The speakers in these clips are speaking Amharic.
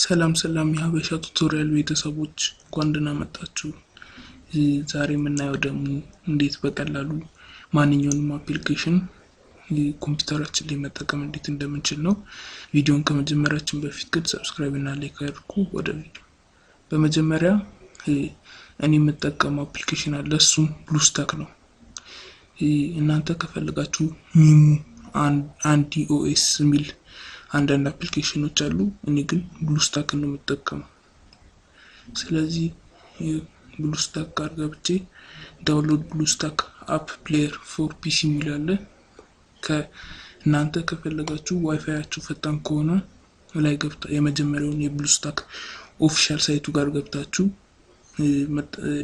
ሰላም የሀበሻ ቱቶሪያል ቤተሰቦች እንኳን ደህና መጣችሁ። ዛሬ የምናየው ደግሞ እንዴት በቀላሉ ማንኛውንም አፕሊኬሽን ኮምፒውተራችን ላይ መጠቀም እንዴት እንደምንችል ነው። ቪዲዮን ከመጀመራችን በፊት ግን ሰብስክራይብ እና ላይክ አድርጉ። ወደ ቪዲዮ በመጀመሪያ እኔ የምጠቀመው አፕሊኬሽን አለ፣ እሱም ብሉስታክ ነው። እናንተ ከፈለጋችሁ ሚሙ አንድ ኦኤስ ሚል አንዳንድ አፕሊኬሽኖች አሉ። እኔ ግን ብሉስታክ ነው የምጠቀመው። ስለዚህ ብሉስታክ ጋር ገብቼ ዳውንሎድ ብሉስታክ አፕ ፕሌየር ፎር ፒሲ ሚል አለ። እናንተ ከፈለጋችሁ ዋይፋያችሁ ፈጣን ከሆነ ላይ ገብታ የመጀመሪያውን የብሉስታክ ኦፊሻል ሳይቱ ጋር ገብታችሁ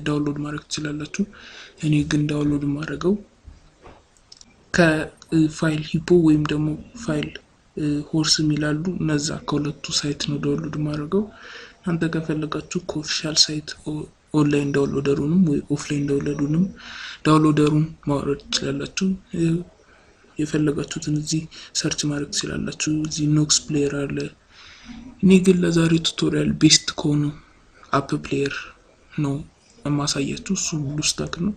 ዳውንሎድ ማድረግ ትችላላችሁ። እኔ ግን ዳውንሎድ ማድረገው ከፋይል ሂፖ ወይም ደግሞ ፋይል ሆርስ ሚላሉ እነዛ ከሁለቱ ሳይት ነው ዳውንሎድ ማድረገው። አንተ ከፈለጋችሁ ከኦፊሻል ሳይት ኦንላይን ዳውንሎደሩንም ወይ ኦፍላይን ዳውንሎደሩን ማውረድ ትችላላችሁ። የፈለጋችሁትን እዚህ ሰርች ማድረግ ትችላላችሁ። እዚህ ኖክስ ፕሌየር አለ። እኔ ግን ለዛሬ ቱቶሪያል ቤስት ከሆኑ አፕ ፕሌየር ነው ማሳያችሁ፣ እሱ ብሉስታክ ነው።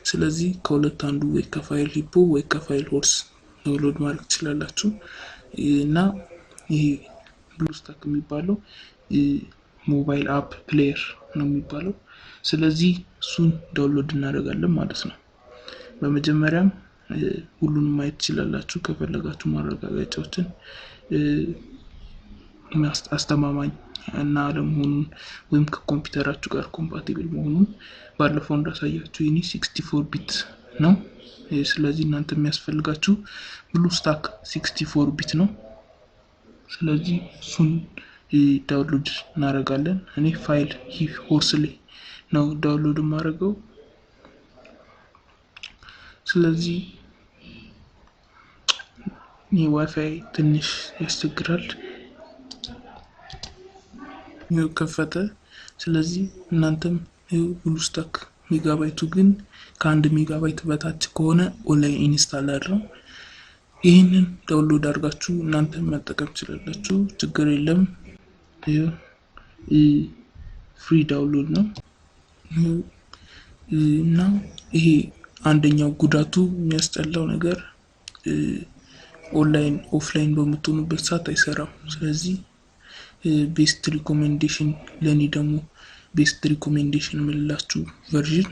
ስለዚህ ከሁለት አንዱ ወይ ከፋይል ሂፖ ወይ ከፋይል ሆርስ ዳውንሎድ ማድረግ ትችላላችሁ። እና ይሄ ብሉስታክ የሚባለው ሞባይል አፕ ፕሌየር ነው የሚባለው። ስለዚህ እሱን ዳውንሎድ እናደርጋለን ማለት ነው። በመጀመሪያም ሁሉንም ማየት ትችላላችሁ። ከፈለጋችሁ ማረጋገጫዎችን አስተማማኝ እና አለመሆኑን ወይም ከኮምፒውተራችሁ ጋር ኮምፓቲብል መሆኑን ባለፈው እንዳሳያችሁ ይሄ 64 ቢት ነው። ስለዚህ እናንተ የሚያስፈልጋችሁ ብሉስታክ 64 ቢት ነው። ስለዚህ እሱን ዳውንሎድ እናደርጋለን። እኔ ፋይል ሆርስ ላይ ነው ዳውንሎድ ማድረገው። ስለዚህ ዋይፋይ ትንሽ ያስቸግራል ነው ከፈተ። ስለዚህ እናንተም ብሉስታክ ሜጋባይቱ ግን ከ1 ሜጋባይት በታች ከሆነ ኦንላይን ኢንስታለር ነው። ይህንን ዳውንሎድ አድርጋችሁ እናንተ መጠቀም ትችላላችሁ፣ ችግር የለም። ፍሪ ዳውንሎድ ነው። እና ይሄ አንደኛው ጉዳቱ የሚያስጠላው ነገር ኦንላይን ኦፍላይን በምትሆኑበት ሰዓት አይሰራም። ስለዚህ ቤስት ሪኮሜንዴሽን ለኔ ደግሞ ቤስት ሪኮሜንዴሽን የምላችሁ ቨርዥን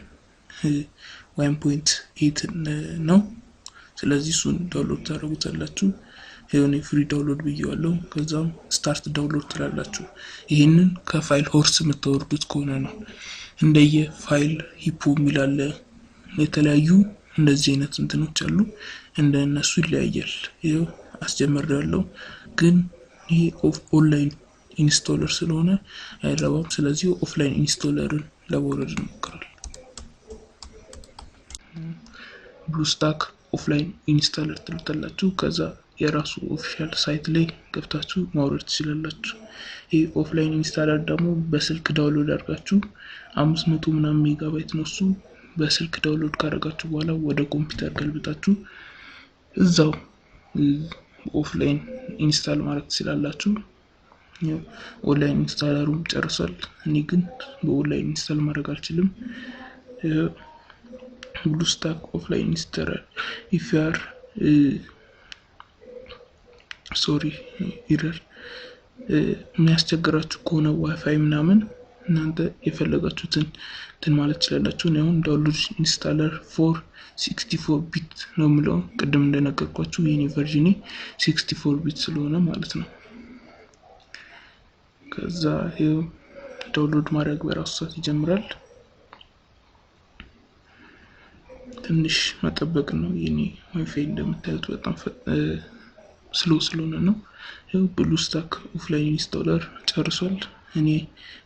1.8 ነው። ስለዚህ እሱን ዳውንሎድ ታደርጉታላችሁ። የሆነ ፍሪ ዳውንሎድ ብዬዋለሁ። ከዛም ስታርት ዳውንሎድ ትላላችሁ። ይሄንን ከፋይል ሆርስ የምታወርዱት ከሆነ ነው። እንደየ ፋይል ሂፖ ሚላለ የተለያዩ እንደዚህ አይነት እንትኖች አሉ፣ እንደነሱ ይለያያል። ይሄው አስጀምሬያለሁ፣ ግን ይሄ ኦንላይን ኢንስቶለር ስለሆነ አይረባም። ስለዚህ ኦፍላይን ኢንስቶለርን ለማውረድ እንሞክራለን። ብሉስታክ ኦፍላይን ኢንስቶለር ትሉታላችሁ። ከዛ የራሱ ኦፊሻል ሳይት ላይ ገብታችሁ ማውረድ ትችላላችሁ። ይሄ ኦፍላይን ኢንስቶለር ደግሞ በስልክ ዳውንሎድ አድርጋችሁ 500 ምናምን ሜጋባይት ነው እሱ። በስልክ ዳውንሎድ ካደረጋችሁ በኋላ ወደ ኮምፒውተር ገልብጣችሁ እዛው ኦፍላይን ኢንስታል ማድረግ ትችላላችሁ። ኦንላይን ኢንስታለሩም ጨርሷል። እኔ ግን በኦንላይን ኢንስታል ማድረግ አልችልም። ብሉስታክ ኦፍላይን ኢንስታለር if you are ኤረር የሚያስቸግራችሁ ከሆነ ዋይፋይ ምናምን እናንተ የፈለጋችሁትን ማለት ትችላላችሁ። ነው ዳውንሎድ ኢንስታለር ፎር 64 ቢት ነው የምለው። ቅድም እንደነገርኳችሁ የኔ ቨርዥን 64 ቢት ስለሆነ ማለት ነው። ከዛ ይሄው ዳውንሎድ ማድረግ በራሱ ሰዓት ይጀምራል። ትንሽ መጠበቅ ነው። የኔ ዋይፋይ እንደምታዩት በጣም ስሎ ስለሆነ ነው። ይሄው ብሉስታክ ኦፍላይን ኢንስቶለር ጨርሷል። እኔ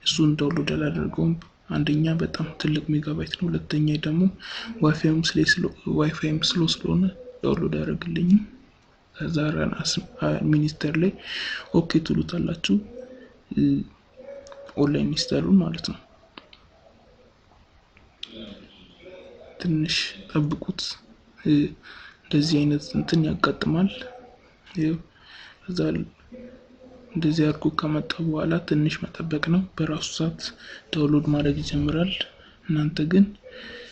እሱን ዳውንሎድ አላደርገውም። አንደኛ በጣም ትልቅ ሜጋባይት ነው፣ ሁለተኛ ደግሞ ዋይፋይም ስሎ ስለሆነ ዳውንሎድ አያደርግልኝም። ከዛ ራን ሚኒስተር ላይ ኦኬ ትሉታላችሁ፣ ኦንላይን ኢንስታሉን ማለት ነው። ትንሽ ጠብቁት፣ እንደዚህ አይነት እንትን ያጋጥማል። ከዛ እንደዚህ አድርጎ ከመጣ በኋላ ትንሽ መጠበቅ ነው። በራሱ ሰዓት ዳውንሎድ ማድረግ ይጀምራል። እናንተ ግን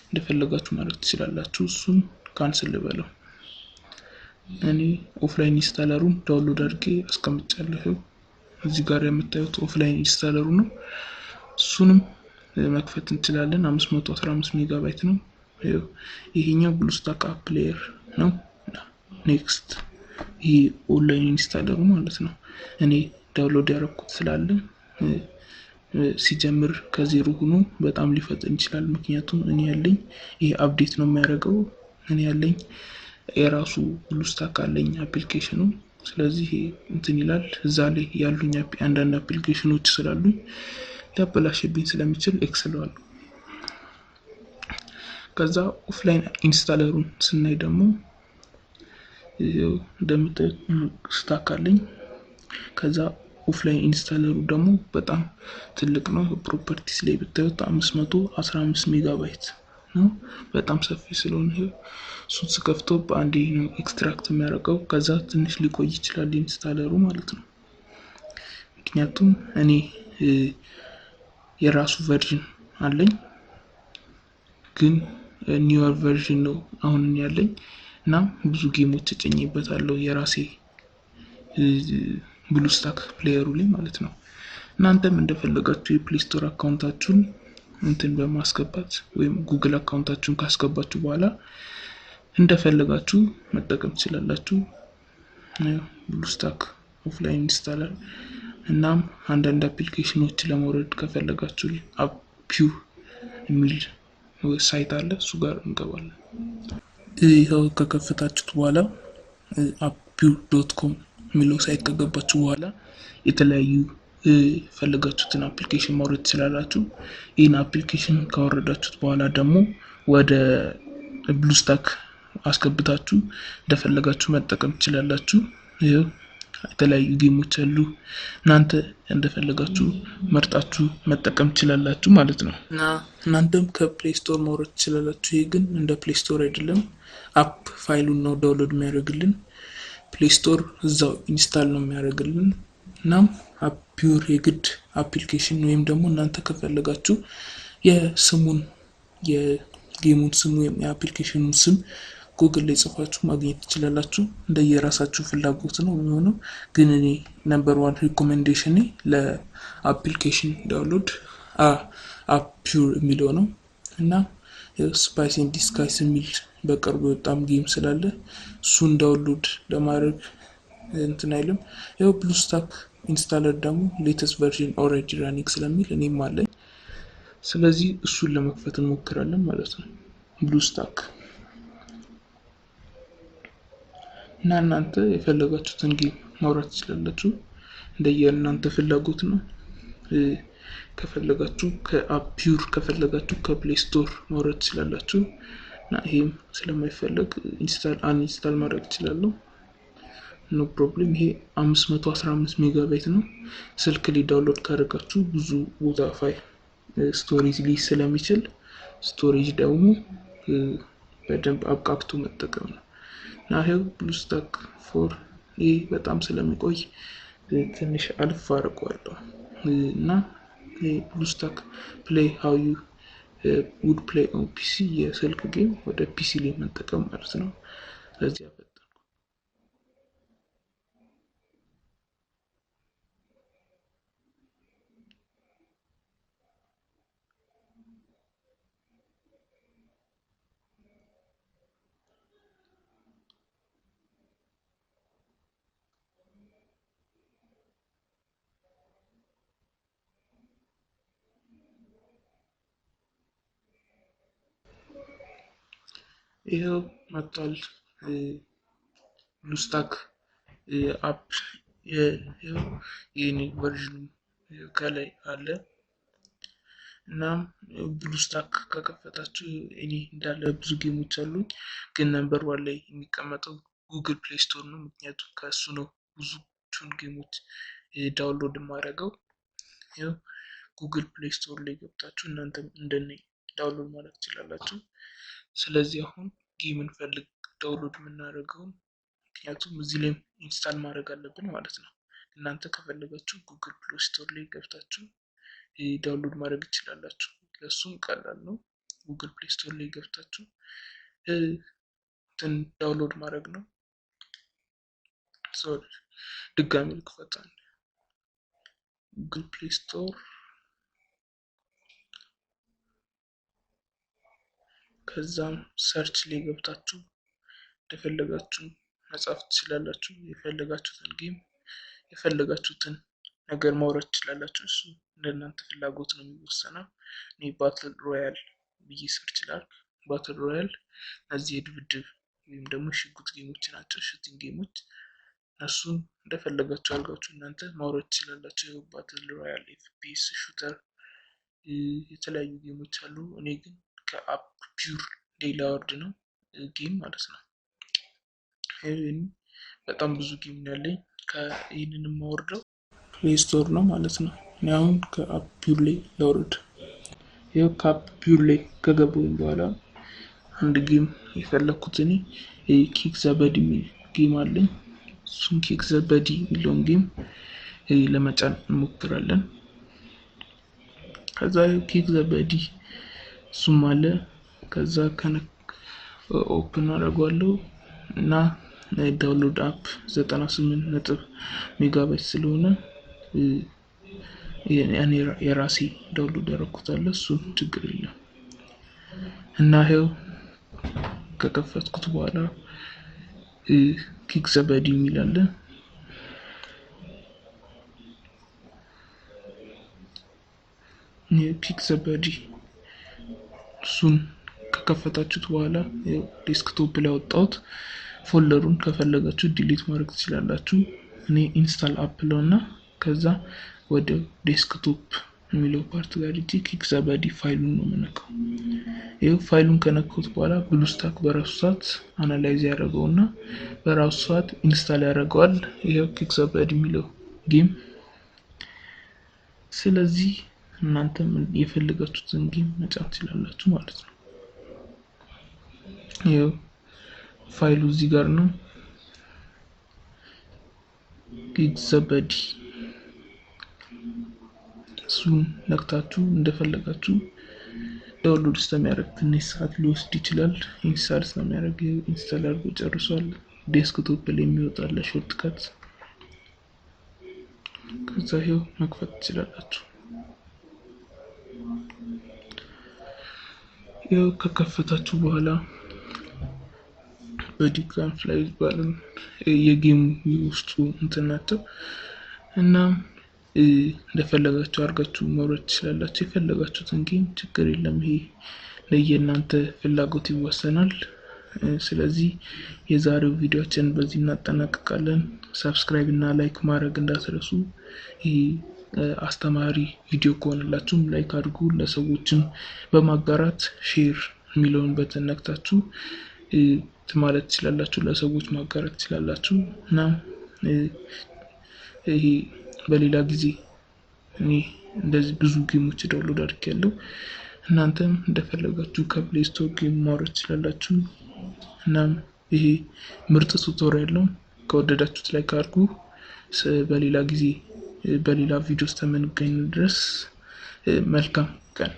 እንደፈለጋችሁ ማድረግ ትችላላችሁ። እሱን ካንስል ልበለው። እኔ ኦፍላይን ኢንስታለሩን ዳውንሎድ አድርጌ አስቀምጫለሁ። እዚህ ጋር የምታዩት ኦፍላይን ኢንስታለሩ ነው። እሱንም መክፈት እንችላለን። 515 ሜጋባይት ነው። ይሄኛው ብሉስታክ አፕ ፕሌየር ነው። ኔክስት ይሄ ኦንላይን ኢንስታለሩ ማለት ነው። እኔ ዳውንሎድ ያደረኩት ስላለ ሲጀምር ከዜሮ ሆኖ በጣም ሊፈጥን ይችላል። ምክንያቱም እኔ ያለኝ ይሄ አፕዴት ነው የሚያደርገው። እኔ ያለኝ የራሱ ብሉስታክ አለኝ አፕሊኬሽኑ። ስለዚህ እንትን ይላል። እዛ ላይ ያሉኝ አንዳንድ አፕሊኬሽኖች ስላሉኝ ሊያበላሽብኝ ስለሚችል ኤክስለዋል። ከዛ ኦፍላይን ኢንስታለሩን ስናይ ደግሞ እንደምታዩት ስታክ አለኝ። ከዛ ኦፍላይን ኢንስታለሩ ደግሞ በጣም ትልቅ ነው። ፕሮፐርቲስ ላይ ብታዩት 515 ሜጋባይት ነው። በጣም ሰፊ ስለሆነ እሱን ስከፍተው በአንዴ ነው ኤክስትራክት የሚያደርገው። ከዛ ትንሽ ሊቆይ ይችላል ኢንስታለሩ ማለት ነው። ምክንያቱም እኔ የራሱ ቨርዥን አለኝ፣ ግን ኒውር ቨርዥን ነው አሁን ያለኝ እና ብዙ ጌሞች ተጨኝበታለሁ የራሴ ብሉስታክ ፕሌየሩ ላይ ማለት ነው። እናንተም እንደፈለጋችሁ የፕሌይ ስቶር አካውንታችሁን እንትን በማስገባት ወይም ጉግል አካውንታችሁን ካስገባችሁ በኋላ እንደፈለጋችሁ መጠቀም ትችላላችሁ። ብሉስታክ ኦፍላይን ኢንስታለር። እናም አንዳንድ አፕሊኬሽኖች ለማውረድ ከፈለጋችሁ አፕፒው የሚል ሳይት አለ፣ እሱ ጋር እንገባለን። ይኸው ከከፈታችሁት በኋላ appew.com የሚለው ሳይት ከገባችሁ በኋላ የተለያዩ ፈለጋችሁትን አፕሊኬሽን ማውረድ ትችላላችሁ። ይህን አፕሊኬሽን ካወረዳችሁት በኋላ ደግሞ ወደ ብሉስታክ አስገብታችሁ እንደፈለጋችሁ መጠቀም ትችላላችሁ። ይኸው የተለያዩ ጌሞች አሉ። እናንተ እንደፈለጋችሁ መርጣችሁ መጠቀም ትችላላችሁ ማለት ነው። እና እናንተም ከፕሌይ ስቶር ማውረድ ትችላላችሁ። ይሄ ግን እንደ ፕሌይ ስቶር አይደለም። አፕ ፋይሉን ነው ዳውንሎድ የሚያደርግልን። ፕሌይ ስቶር እዛው ኢንስታል ነው የሚያደርግልን። እናም አፕፒውር የግድ አፕሊኬሽን ወይም ደግሞ እናንተ ከፈለጋችሁ የስሙን የጌሙን ስም ወይም የአፕሊኬሽኑን ስም ጉግል ላይ ጽፋችሁ ማግኘት ትችላላችሁ። እንደየራሳችሁ ፍላጎት ነው የሚሆነው። ግን እኔ ነምበር 1 ሪኮሜንዴሽን ለአፕሊኬሽን ዳውንሎድ አፕፒውር የሚለው ነው። እና ስፓይስ ኤንድ ዲስጋይስ የሚል በቅርቡ በጣም ጌም ስላለ እሱን ዳውንሎድ ለማድረግ እንትን አይልም። ያው ብሉስታክ ኢንስታለር ደግሞ ሌተስት ቨርዥን ኦልሬዲ ራኒንግ ስለሚል እኔም አለኝ። ስለዚህ እሱን ለመክፈት እንሞክራለን ማለት ነው። ብሉስታክ እና እናንተ የፈለጋችሁትን ጌም ማውረድ ትችላላችሁ። እንደየእናንተ ፍላጎት ነው። ከፈለጋችሁ ከአፕፒውር ከፈለጋችሁ ከፕሌይ ስቶር ማውረድ ትችላላችሁ። እና ይሄም ስለማይፈለግ አንኢንስታል ማድረግ ትችላለሁ። ኖ ፕሮብሌም። ይሄ 515 ሜጋባይት ነው። ስልክ ላይ ዳውንሎድ ካደረጋችሁ ብዙ ቦታ ፋይል ስቶሬጅ ሊይዝ ስለሚችል ስቶሬጅ ደግሞ በደንብ አብቃቅቶ መጠቀም ነው። እና ይሄው ብሉስታክ 4 ይሄ በጣም ስለሚቆይ ትንሽ አልፍ አድርገዋለሁ። እና ብሉስታክ ፕሌይ ሃው ዩ ውድ ፕሌይ ኦን ፒሲ የስልክ ጌም ወደ ፒሲ ላይ መጠቀም ማለት ነው። ስለዚህ ያፈጠንኩ ይሄው መጥቷል። ብሉስታክ አፕ የኔ ቨርዥኑ ከላይ አለ። እናም ብሉስታክ ከከፈታችሁ እኔ እንዳለ ብዙ ጌሞች አሉኝ፣ ግን ነምበር 1 ላይ የሚቀመጠው ጉግል ፕሌይ ስቶር ነው። ምክንያቱም ከሱ ነው ብዙዎቹን ጌሞች ዳውንሎድ የማደርገው። ያው ጉግል ፕሌይ ስቶር ላይ ገብታችሁ እናንተም እንደኔ ዳውንሎድ ማድረግ ትችላላችሁ። ስለዚህ አሁን ጌም እንፈልግ ዳውንሎድ የምናደርገው፣ ምክንያቱም እዚህ ላይ ኢንስታል ማድረግ አለብን ማለት ነው። እናንተ ከፈለጋችሁ ጉግል ፕሌይ ስቶር ላይ ገብታችሁ ዳውንሎድ ማድረግ ትችላላችሁ። ለሱም ቀላል ነው። ጉግል ፕሌይ ስቶር ላይ ገብታችሁ ዳውንሎድ ማድረግ ነው። ሶሪ ድጋሚ ልክፈታለሁ። ጉግል ፕሌይ ስቶር ከዛም ሰርች ላይ ገብታችሁ እንደፈለጋችሁ መጻፍ ትችላላችሁ። የፈለጋችሁትን ጌም የፈለጋችሁትን ነገር ማውረድ ትችላላችሁ። እሱ እንደናንተ ፍላጎት ነው የሚወሰነው። እኔ ባትል ሮያል ብዬ ሰርች ላድርግ። ባትል ሮያል እነዚህ የድብድብ ወይም ደግሞ ሽጉጥ ጌሞች ናቸው፣ ሹቲንግ ጌሞች። እሱን እንደፈለጋችሁ አድርጋችሁ እናንተ ማውረድ ትችላላችሁ። ባትል ሮያል፣ ኤፍፒኤስ፣ ሹተር የተለያዩ ጌሞች አሉ። እኔ ግን ከአፕ ፒውር ሌላ ወርድ ነው ጌም ማለት ነው። በጣም ብዙ ጌም ያለኝ ከይህንንም ማወርደው ፕሌይ ስቶር ነው ማለት ነው። እኔ አሁን ከአፕ ፒውር ላይ ላወርድ። ይኸው ከአፕ ፒውር ላይ ከገባሁኝ በኋላ አንድ ጌም የፈለኩት እኔ ኪክ ዘ በዲ የሚል ጌም አለኝ። እሱን ኪክ ዘ በዲ የሚለውን ጌም ለመጫን እንሞክራለን። ከዛ ኪክ ዘ በዲ እሱም አለ። ከዛ ኦፕን አደርገዋለሁ እና ዳውንሎድ አፕ 98 ሜጋባይት ስለሆነ እኔ የራሴ ዳውንሎድ ያደረኩታለሁ። እሱ ችግር የለም እና ይኸው ከከፈትኩት በኋላ ኪክ ዘ በዲ የሚል አለ። ኪክ ዘ በዲ እሱን ከከፈታችሁት በኋላ ዴስክቶፕ ላይ አወጣሁት። ፎልደሩን ከፈለጋችሁ ዲሊት ማድረግ ትችላላችሁ። እኔ ኢንስታል አፕ ለውና ከዛ ወደ ዴስክቶፕ የሚለው ፓርት ጋር ሂጄ ኪክ ዘ በዲ ፋይሉን ነው የምነካው። ይሄው ፋይሉን ከነካሁት በኋላ ብሉስታክ በራሱ ሰዓት አናላይዝ ያደርገውና በራሱ ሰዓት ኢንስታል ያደርገዋል። ይሄው ኪክ ዘ በዲ የሚለው ጌም። ስለዚህ እናንተም የፈለጋችሁትን ጌም መጫን ትችላላችሁ ማለት ነው። ይሄው ፋይሉ እዚህ ጋር ነው። ኪክ ዘ በዲ እሱን ነክታችሁ እንደፈለጋችሁ ዳውንሎድ እስከሚያደርግ ትንሽ ሰዓት ሊወስድ ይችላል። ኢንስታል እስከሚያደርግ ኢንስታል አድርጎ ጨርሷል። ዴስክቶፕ ላይ የሚወጣለ ሾርትከት። ከዛ ይሄው መክፈት ትችላላችሁ። ይሄው ከከፈታችሁ በኋላ በዲግራም ፍላይ ይባላል የጌሙ ውስጡ እንትን ናቸው እና እንደፈለጋችሁ አድርጋችሁ ማውረድ ትችላላችሁ። የፈለጋችሁትን ጌም ችግር የለም። ይሄ ለየናንተ ፍላጎት ይወሰናል። ስለዚህ የዛሬው ቪዲዮአችን በዚህ እናጠናቅቃለን። ሰብስክራይብ እና ላይክ ማድረግ እንዳትረሱ። ይሄ አስተማሪ ቪዲዮ ከሆነላችሁም ላይክ አድርጉ። ለሰዎችም በማጋራት ሼር የሚለውን በተን ነክታችሁ ማለት ትችላላችሁ፣ ለሰዎች ማጋራት ትችላላችሁ እና ይሄ በሌላ ጊዜ እኔ እንደዚህ ብዙ ጌሞች ዳውንሎድ አድርጌያለሁ። እናንተም እንደፈለጋችሁ ከፕሌይ ስቶር ጌም ማውረድ ትችላላችሁ። እናም ይሄ ምርጥ ቱቶሪያል ነው። ከወደዳችሁት ላይክ አድርጉ። በሌላ ጊዜ በሌላ ቪዲዮ እስከምንገናኝ ድረስ መልካም ቀን።